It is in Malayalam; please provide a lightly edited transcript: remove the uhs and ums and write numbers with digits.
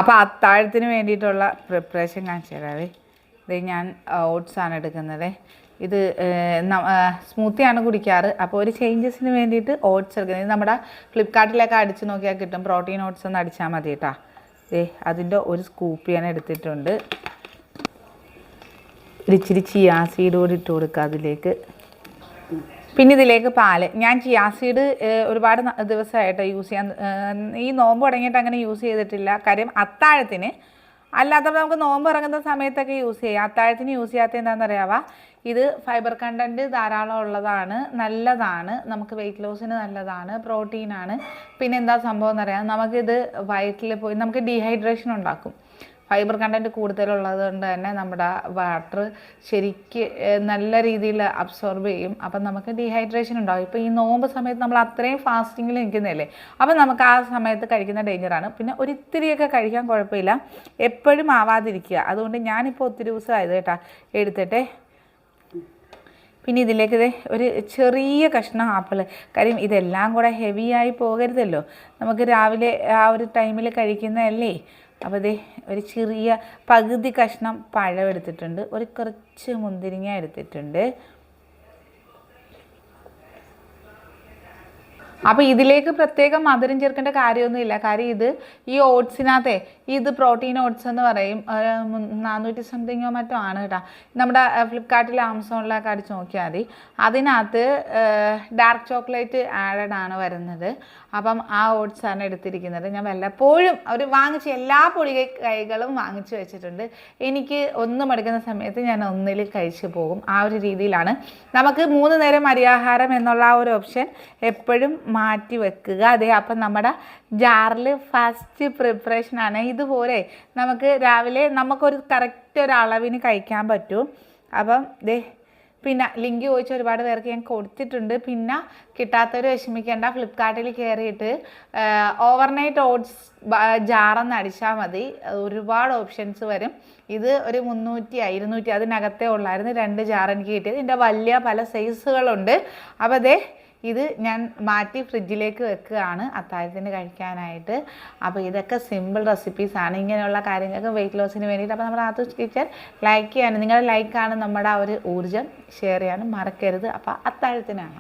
അപ്പോൾ അത്താഴത്തിന് വേണ്ടിയിട്ടുള്ള പ്രിപ്പറേഷൻ കാണിച്ചു തരാവേ. ഇത് ഞാൻ ഓട്സാണ് എടുക്കുന്നത്. ഇത് സ്മൂത്തിയാണ് കുടിക്കാറ്. അപ്പോൾ ഒരു ചേഞ്ചസിന് വേണ്ടിയിട്ട് ഓട്സ് എടുക്കുന്നത്. ഇത് നമ്മുടെ ഫ്ലിപ്കാർട്ടിലൊക്കെ അടിച്ച് നോക്കിയാൽ കിട്ടും. പ്രോട്ടീൻ ഓട്സ് ഒന്ന് അടിച്ചാൽ മതി കേട്ടോ. അതിൻ്റെ ഒരു സ്കൂപ്പ് ഞാൻ എടുത്തിട്ടുണ്ട്. ഇച്ചിരി ചിയാ സീഡ് കൂടി ഇട്ട് കൊടുക്കുക അതിലേക്ക്. പിന്നെ ഇതിലേക്ക് പാല്. ഞാൻ ചിയാ സീഡ് ഒരുപാട് ദിവസമായിട്ട് യൂസ് ചെയ്യാൻ, ഈ നോമ്പ് തുടങ്ങിയിട്ട് അങ്ങനെ യൂസ് ചെയ്തിട്ടില്ല. കാര്യം അത്താഴത്തിന്, അല്ലാത്തപ്പോൾ നമുക്ക് നോമ്പ് ഇറങ്ങുന്ന സമയത്തൊക്കെ യൂസ് ചെയ്യാം. അത്താഴത്തിന് യൂസ് ചെയ്യാത്ത എന്താണെന്നറിയാവാ, ഇത് ഫൈബർ കണ്ടൻറ്റ് ധാരാളം ഉള്ളതാണ്, നല്ലതാണ്, നമുക്ക് വെയിറ്റ് ലോസിന് നല്ലതാണ്, പ്രോട്ടീനാണ്. പിന്നെ എന്താ സംഭവം എന്നറിയാം, നമുക്കിത് വയറ്റിൽ പോയി നമുക്ക് ഡീഹൈഡ്രേഷൻ ഉണ്ടാക്കും. ഫൈബർ കണ്ടൻറ്റ് കൂടുതലുള്ളത് കൊണ്ട് തന്നെ നമ്മുടെ വാട്ടർ ശരിക്ക് നല്ല രീതിയിൽ അബ്സോർബ് ചെയ്യും. അപ്പം നമുക്ക് ഡീഹൈഡ്രേഷൻ ഉണ്ടാകും. ഇപ്പോൾ ഈ നോമ്പ് സമയത്ത് നമ്മൾ അത്രയും ഫാസ്റ്റിങ്ങിൽ നിൽക്കുന്നതല്ലേ, അപ്പം നമുക്ക് ആ സമയത്ത് കഴിക്കുന്ന ഡേഞ്ചറാണ്. പിന്നെ ഒരിത്തിരിയൊക്കെ കഴിക്കാൻ കുഴപ്പമില്ല, എപ്പോഴും ആവാതിരിക്കുക. അതുകൊണ്ട് ഞാനിപ്പോൾ ഒത്തിരി ദിവസമായത് കേട്ടോ എടുത്തിട്ട്. പിന്നെ ഇതിലേക്ക് ഒരു ചെറിയ കഷ്ണം ആപ്പിൾ. കാര്യം ഇതെല്ലാം കൂടെ ഹെവിയായി പോകരുതല്ലോ, നമുക്ക് രാവിലെ ആ ഒരു ടൈമിൽ കഴിക്കുന്നതല്ലേ. അപ്പോൾ ഒരു ചെറിയ പകുതി കഷ്ണം പഴം എടുത്തിട്ടുണ്ട്, ഒരു കുറച്ച് മുന്തിരിങ്ങ എടുത്തിട്ടുണ്ട്. അപ്പോൾ ഇതിലേക്ക് പ്രത്യേകം മധുരം ചേർക്കേണ്ട കാര്യമൊന്നുമില്ല. കാര്യം ഇത് ഈ ഓട്സിനകത്തെ ഇത് പ്രോട്ടീൻ ഓട്സ് എന്ന് പറയും. 400 സംതിങ്ങോ മറ്റോ ആണ് കേട്ടോ. നമ്മുടെ ഫ്ലിപ്കാർട്ടിൽ ആമസോണിലൊക്കെ അടിച്ച് നോക്കിയാൽ മതി. അതിനകത്ത് ഡാർക്ക് ചോക്ലേറ്റ് ആഡഡ് ആണ് വരുന്നത്. അപ്പം ആ ഓട്സാണ് എടുത്തിരിക്കുന്നത്. ഞാൻ വല്ലപ്പോഴും വാങ്ങിച്ച് എല്ലാ പൊടികൈകളും വാങ്ങിച്ച് വെച്ചിട്ടുണ്ട്. എനിക്ക് ഒന്നും എടുക്കുന്ന സമയത്ത് ഞാൻ ഒന്നിൽ കഴിച്ച് പോകും. ആ ഒരു രീതിയിലാണ്. നമുക്ക് 3 നേരം അരിയാഹാരം എന്നുള്ള ആ ഒരു ഓപ്ഷൻ എപ്പോഴും മാറ്റി വെക്കുക. അപ്പം നമ്മുടെ ജാറിൽ ഫസ്റ്റ് പ്രിപ്പറേഷനാണ്. ഇതുപോലെ നമുക്ക് രാവിലെ നമുക്കൊരു കറക്റ്റ് ഒരു അളവിന് കഴിക്കാൻ പറ്റും. അപ്പം പിന്നെ ലിങ്ക് ചോദിച്ച ഒരുപാട് പേർക്ക് ഞാൻ കൊടുത്തിട്ടുണ്ട്. പിന്നെ കിട്ടാത്തവർ വിഷമിക്കേണ്ട, ഫ്ലിപ്കാർട്ടിൽ കയറിയിട്ട് ഓവർനൈറ്റ് ഓട്സ് ജാറെന്ന് അടിച്ചാൽ മതി. ഒരുപാട് ഓപ്ഷൻസ് വരും. ഇത് ഒരു 300, 200 അതിനകത്തേ ഉള്ളായിരുന്നു. 2 ജാർ എനിക്ക് കിട്ടിയത്. ഇതിൻ്റെ വലിയ പല സൈസുകളുണ്ട്. അപ്പോൾ ഇത് ഞാൻ മാറ്റി ഫ്രിഡ്ജിലേക്ക് വെക്കുകയാണ് അത്താഴത്തിന് കഴിക്കാനായിട്ട്. അപ്പോൾ ഇതൊക്കെ സിമ്പിൾ റെസിപ്പീസാണ്. ഇങ്ങനെയുള്ള കാര്യങ്ങൾക്ക് വെയിറ്റ് ലോസിന് വേണ്ടിയിട്ട്. അപ്പോൾ നമ്മുടെ ആത്തൂസ് കിച്ചൻ ലൈക്ക് ചെയ്യാനും, നിങ്ങളുടെ ലൈക്കാണ് നമ്മുടെ ആ ഒരു ഊർജ്ജം. ഷെയർ ചെയ്യാനും മറക്കരുത്. അപ്പോൾ അത്താഴത്തിനാണ്.